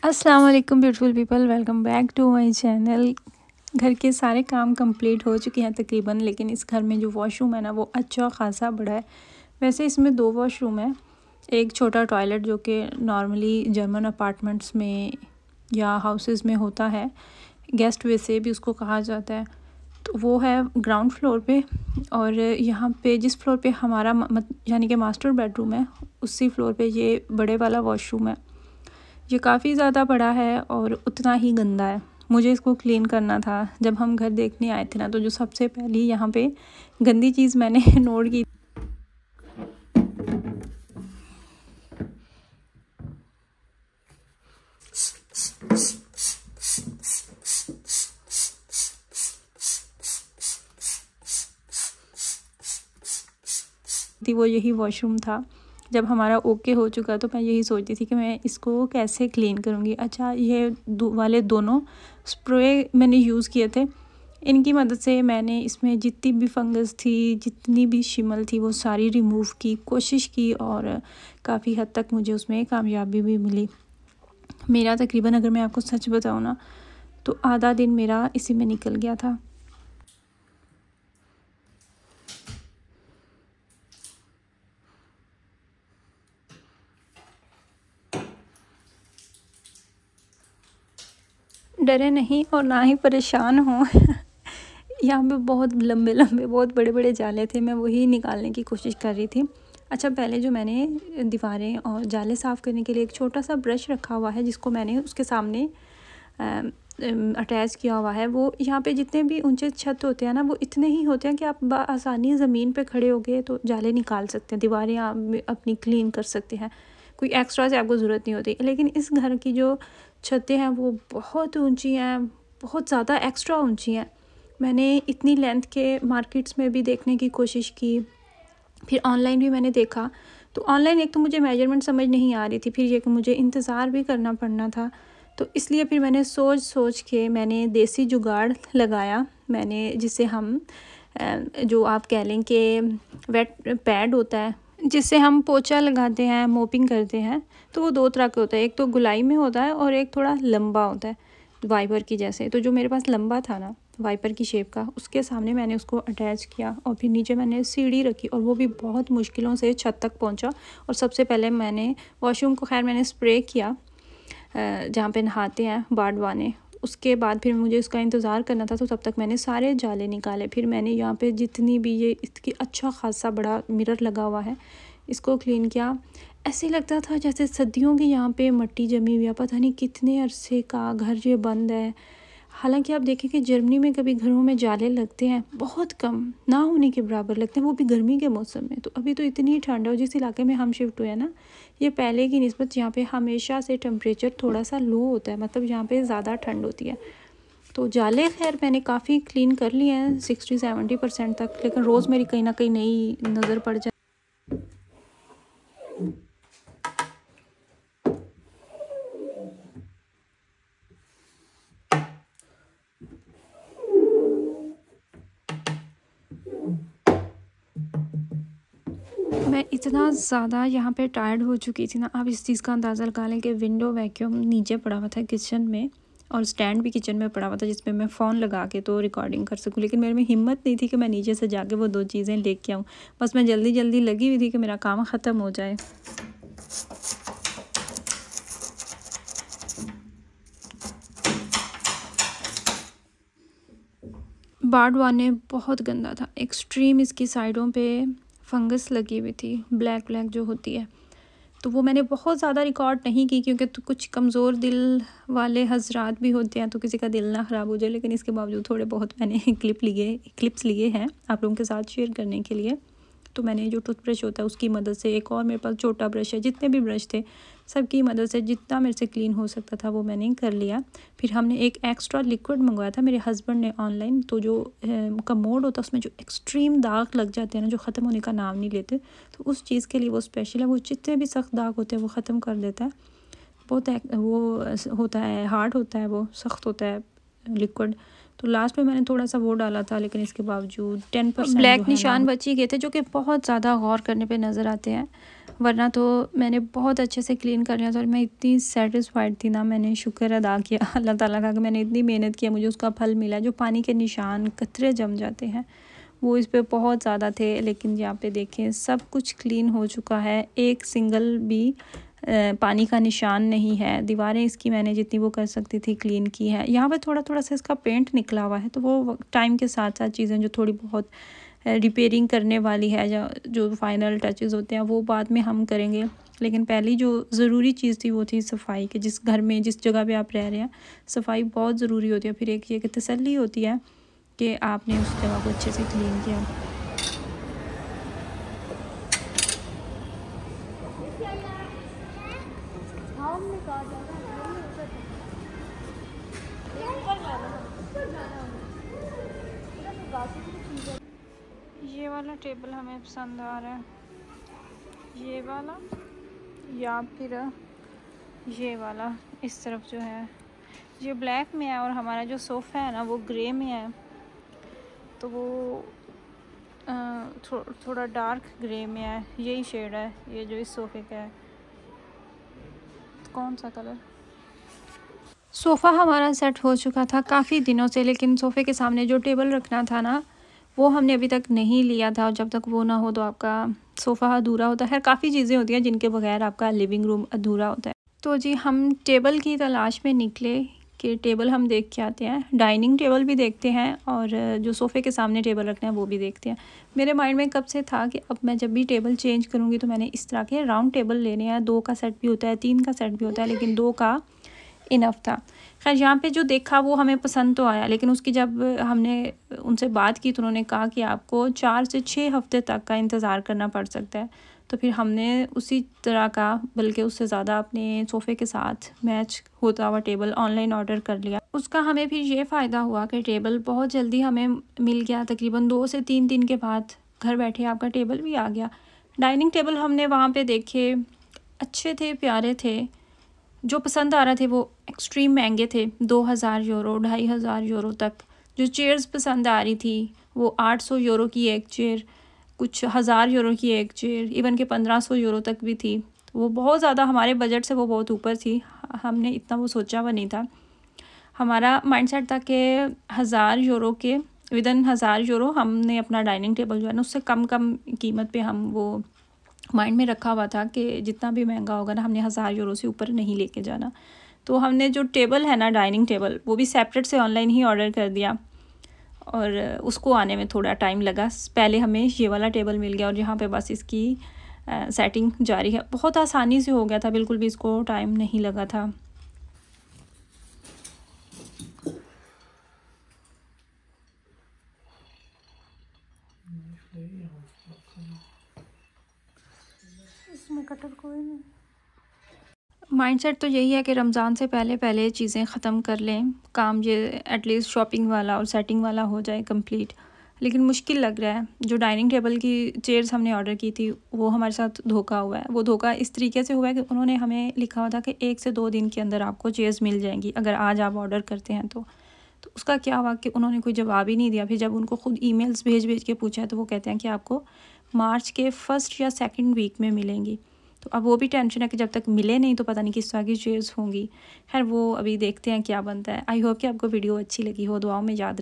अस्सलाम वालेकुम beautiful people, welcome back to my channel. घर के सारे काम कंप्लीट हो चुके हैं तकरीबन, लेकिन इस घर में जो वॉशरूम है ना वो अच्छा खासा बड़ा है। वैसे इसमें 2 वॉशरूम है, एक छोटा टॉयलेट जो कि नॉर्मली जर्मन अपार्टमेंट्स में या हाउसेस में होता है, गेस्ट वे से भी उसको कहा जाता है, तो वो है ग्राउंड फ्लोर पे। और यहाँ पे जिस फ्लोर पे हमारा यानी कि मास्टर बेडरूम है, उसी फ्लोर पे ये बड़े वाला वॉशरूम है। ये काफ़ी ज़्यादा बड़ा है और उतना ही गंदा है। मुझे इसको क्लीन करना था। जब हम घर देखने आए थे ना, तो जो सबसे पहली यहाँ पे गंदी चीज़ मैंने नोट की थी, वो यही वॉशरूम था। जब हमारा ओके हो चुका तो मैं यही सोचती थी कि मैं इसको कैसे क्लीन करूँगी। अच्छा, ये वाले दोनों स्प्रे मैंने यूज़ किए थे। इनकी मदद से मैंने इसमें जितनी भी फंगस थी, जितनी भी शिमल थी, वो सारी रिमूव की कोशिश की और काफ़ी हद तक मुझे उसमें कामयाबी भी मिली। मेरा तकरीबन, अगर मैं आपको सच बताऊँ ना, तो आधा दिन मेरा इसी में निकल गया था। डरे नहीं और ना ही परेशान हूँ। यहाँ पे बहुत लंबे लंबे, बहुत बड़े बड़े जाले थे, मैं वही निकालने की कोशिश कर रही थी। अच्छा, पहले जो मैंने दीवारें और जाले साफ़ करने के लिए एक छोटा सा ब्रश रखा हुआ है, जिसको मैंने उसके सामने अटैच किया हुआ है। वो यहाँ पे जितने भी ऊंचे छत होते हैं ना, वो इतने ही होते हैं कि आप आसानी ज़मीन पे खड़े हो गए तो जाले निकाल सकते हैं, दीवारें आप अपनी क्लीन कर सकते हैं, कोई एक्स्ट्रा से आपको ज़रूरत नहीं होती। लेकिन इस घर की जो छतें हैं वो बहुत ऊंची हैं, बहुत ज़्यादा एक्स्ट्रा ऊंची हैं। मैंने इतनी लेंथ के मार्केट्स में भी देखने की कोशिश की, फिर ऑनलाइन भी मैंने देखा। तो ऑनलाइन एक तो मुझे मेजरमेंट समझ नहीं आ रही थी, फिर ये कि मुझे इंतज़ार भी करना पड़ना था, तो इसलिए फिर मैंने सोच सोच के मैंने देसी जुगाड़ लगाया। मैंने जिसे हम जो आप कह लें कि वेट पैड होता है, जिससे हम पोछा लगाते हैं, मोपिंग करते हैं, तो वो 2 तरह के होता है। एक तो गुलाई में होता है और एक थोड़ा लंबा होता है, वाइपर की जैसे। तो जो मेरे पास लंबा था ना, वाइपर की शेप का, उसके सामने मैंने उसको अटैच किया और फिर नीचे मैंने सीढ़ी रखी, और वो भी बहुत मुश्किलों से छत तक पहुंचा। और सबसे पहले मैंने वॉशरूम को, खैर मैंने स्प्रे किया जहाँ पे नहाते हैं बाड़वाने। उसके बाद फिर मुझे उसका इंतज़ार करना था, तो तब तक मैंने सारे जाले निकाले। फिर मैंने यहाँ पे जितनी भी ये इसकी अच्छा खासा बड़ा मिरर लगा हुआ है, इसको क्लीन किया। ऐसे लगता था जैसे सदियों की यहाँ पे मट्टी जमी हुई है, पता नहीं कितने अरसे का घर ये बंद है। हालांकि आप देखें कि जर्मनी में कभी घरों में जाले लगते हैं, बहुत कम, ना होने के बराबर लगते हैं, वो भी गर्मी के मौसम में। तो अभी तो इतनी ठंड है, और जिस इलाके में हम शिफ्ट हुए हैं ना, ये पहले की निस्बत यहाँ पे हमेशा से टेम्परेचर थोड़ा सा लो होता है, मतलब यहाँ पे ज़्यादा ठंड होती है। तो जाले खैर मैंने काफ़ी क्लीन कर लिए हैं 60-70% तक, लेकिन रोज़ मेरी कहीं ना कहीं नई नज़र पड़ जाए। मैं इतना ज़्यादा यहाँ पे टायर्ड हो चुकी थी ना, आप इस चीज़ का अंदाज़ा लगा लें कि विंडो वैक्यूम नीचे पड़ा हुआ था किचन में, और स्टैंड भी किचन में पड़ा हुआ था, जिसमें मैं फ़ोन लगा के तो रिकॉर्डिंग कर सकूँ। लेकिन मेरे में हिम्मत नहीं थी कि मैं नीचे से जाके वो 2 चीज़ें लेके आऊँ। बस मैं जल्दी जल्दी लगी हुई थी कि मेरा काम ख़त्म हो जाए। बाड़वाने बहुत गंदा था, एक्सट्रीम इसकी साइडों पे फंगस लगी हुई थी, ब्लैक ब्लैक जो होती है। तो वो मैंने बहुत ज़्यादा रिकॉर्ड नहीं की, क्योंकि तो कुछ कमज़ोर दिल वाले हजरात भी होते हैं, तो किसी का दिल ना ख़राब हो जाए। लेकिन इसके बावजूद थोड़े बहुत मैंने क्लिप्स लिए हैं आप लोगों के साथ शेयर करने के लिए। तो मैंने जो टूथब्रश होता है उसकी मदद से, एक और मेरे पास छोटा ब्रश है, जितने भी ब्रश थे सबकी मदद से जितना मेरे से क्लीन हो सकता था वो मैंने कर लिया। फिर हमने एक एक्स्ट्रा लिक्विड मंगवाया था मेरे हस्बैंड ने ऑनलाइन, तो जो कमोड होता है उसमें जो एक्सट्रीम दाग लग जाते हैं ना, जो ख़त्म होने का नाम नहीं लेते, तो उस चीज़ के लिए वो स्पेशल है। वो जितने भी सख्त दाग होते हैं वो ख़त्म कर देता है। बहुत वो होता है, हार्ड होता है, वो सख्त होता है लिक्विड। तो लास्ट में मैंने थोड़ा सा वो डाला था, लेकिन इसके बावजूद 10% ब्लैक निशान बच ही गए थे, जो कि बहुत ज़्यादा गौर करने पे नज़र आते हैं। वरना तो मैंने बहुत अच्छे से क्लीन कर लिया था और मैं इतनी सेटिस्फाइड थी ना, मैंने शुक्र अदा किया अल्लाह ताला का कि मैंने इतनी मेहनत की, मुझे उसका फल मिला। जो पानी के निशान कतरे जम जाते हैं वो इस पे बहुत ज़्यादा थे, लेकिन यहाँ पे देखें सब कुछ क्लीन हो चुका है, एक सिंगल भी पानी का निशान नहीं है। दीवारें इसकी मैंने जितनी वो कर सकती थी क्लीन की है। यहाँ पे थोड़ा थोड़ा सा इसका पेंट निकला हुआ है, तो वो टाइम के साथ साथ चीज़ें जो थोड़ी बहुत रिपेयरिंग करने वाली है, या जो फाइनल टचेस होते हैं वो बाद में हम करेंगे। लेकिन पहली जो ज़रूरी चीज़ थी वो थी सफाई, कि जिस घर में जिस जगह पे आप रह रहे हैं सफाई बहुत ज़रूरी होती है। फिर एक ये कि तसल्ली होती है कि आपने उस जगह को अच्छे से क्लीन किया। ये वाला टेबल हमें पसंद आ रहा है, ये वाला या फिर ये वाला। इस तरफ जो है ये ब्लैक में है और हमारा जो सोफ़ा है ना वो ग्रे में है, तो वो थोड़ा डार्क ग्रे में है। यही शेड है ये जो इस सोफ़े का है। कौन सा कलर? सोफ़ा हमारा सेट हो चुका था काफ़ी दिनों से, लेकिन सोफ़े के सामने जो टेबल रखना था ना वो हमने अभी तक नहीं लिया था, और जब तक वो ना हो तो आपका सोफ़ा अधूरा होता है। काफ़ी चीज़ें होती हैं जिनके बगैर आपका लिविंग रूम अधूरा होता है। तो जी हम टेबल की तलाश में निकले कि टेबल हम देख के आते हैं, डाइनिंग टेबल भी देखते हैं और जो सोफ़े के सामने टेबल रखना है वो भी देखते हैं। मेरे माइंड में कब से था कि अब मैं जब भी टेबल चेंज करूँगी तो मैंने इस तरह के राउंड टेबल लेने हैं। 2 का सेट भी होता है, 3 का सेट भी होता है, लेकिन 2 का इनफ था। खैर यहाँ पे जो देखा वो हमें पसंद तो आया, लेकिन उसकी जब हमने उनसे बात की तो उन्होंने कहा कि आपको 4 से 6 हफ्ते तक का इंतज़ार करना पड़ सकता है। तो फिर हमने उसी तरह का, बल्कि उससे ज़्यादा, अपने सोफ़े के साथ मैच होता हुआ टेबल ऑनलाइन ऑर्डर कर लिया। उसका हमें फिर ये फ़ायदा हुआ कि टेबल बहुत जल्दी हमें मिल गया। तकरीबन 2 से 3 दिन के बाद घर बैठे आपका टेबल भी आ गया। डाइनिंग टेबल हमने वहाँ पे देखे, अच्छे थे, प्यारे थे। जो पसंद आ रहे थे वो एक्सट्रीम महंगे थे, 2000 यूरो 2500 यूरो तक। जो चेयर्स पसंद आ रही थी वो 800 यूरो की एक चेयर, कुछ 1000 यूरो की एक चेयर, इवन के 1500 यूरो तक भी थी। वो बहुत ज़्यादा हमारे बजट से वो बहुत ऊपर थी, हमने इतना वो सोचा हुआ नहीं था। हमारा माइंडसेट था कि 1000 यूरो के विदिन 1000 यूरो हमने अपना डाइनिंग टेबल जो है ना उससे कम कीमत पे हम वो माइंड में रखा हुआ था कि जितना भी महंगा होगा ना हमने 1000 यूरो से ऊपर नहीं लेके जाना। तो हमने जो टेबल है ना डाइनिंग टेबल वो भी सेपरेट से ऑनलाइन ही ऑर्डर कर दिया, और उसको आने में थोड़ा टाइम लगा। पहले हमें ये वाला टेबल मिल गया और यहाँ पे बस इसकी सेटिंग जारी है। बहुत आसानी से हो गया था, बिल्कुल भी इसको टाइम नहीं लगा था। इसमें कटर कोई नहीं। माइंडसेट तो यही है कि रमज़ान से पहले पहले चीज़ें ख़त्म कर लें, काम ये एटलीस्ट शॉपिंग वाला और सेटिंग वाला हो जाए कंप्लीट। लेकिन मुश्किल लग रहा है। जो डाइनिंग टेबल की चेयर्स हमने ऑर्डर की थी वो हमारे साथ धोखा हुआ है। वो धोखा इस तरीके से हुआ है कि उन्होंने हमें लिखा हुआ था कि 1 से 2 दिन के अंदर आपको चेयर्स मिल जाएंगी अगर आज आप ऑर्डर करते हैं तो उसका क्या हुआ कि उन्होंने कोई जवाब ही नहीं दिया। फिर जब उनको खुद ईमेल्स भेज के पूछा है तो वो कहते हैं कि आपको मार्च के 1st या 2nd वीक में मिलेंगी। तो अब वो भी टेंशन है कि जब तक मिले नहीं तो पता नहीं किस तरह की चेयर्स होंगी। खैर वो अभी देखते हैं क्या बनता है। आई होप कि आपको वीडियो अच्छी लगी हो, दुआओं में याद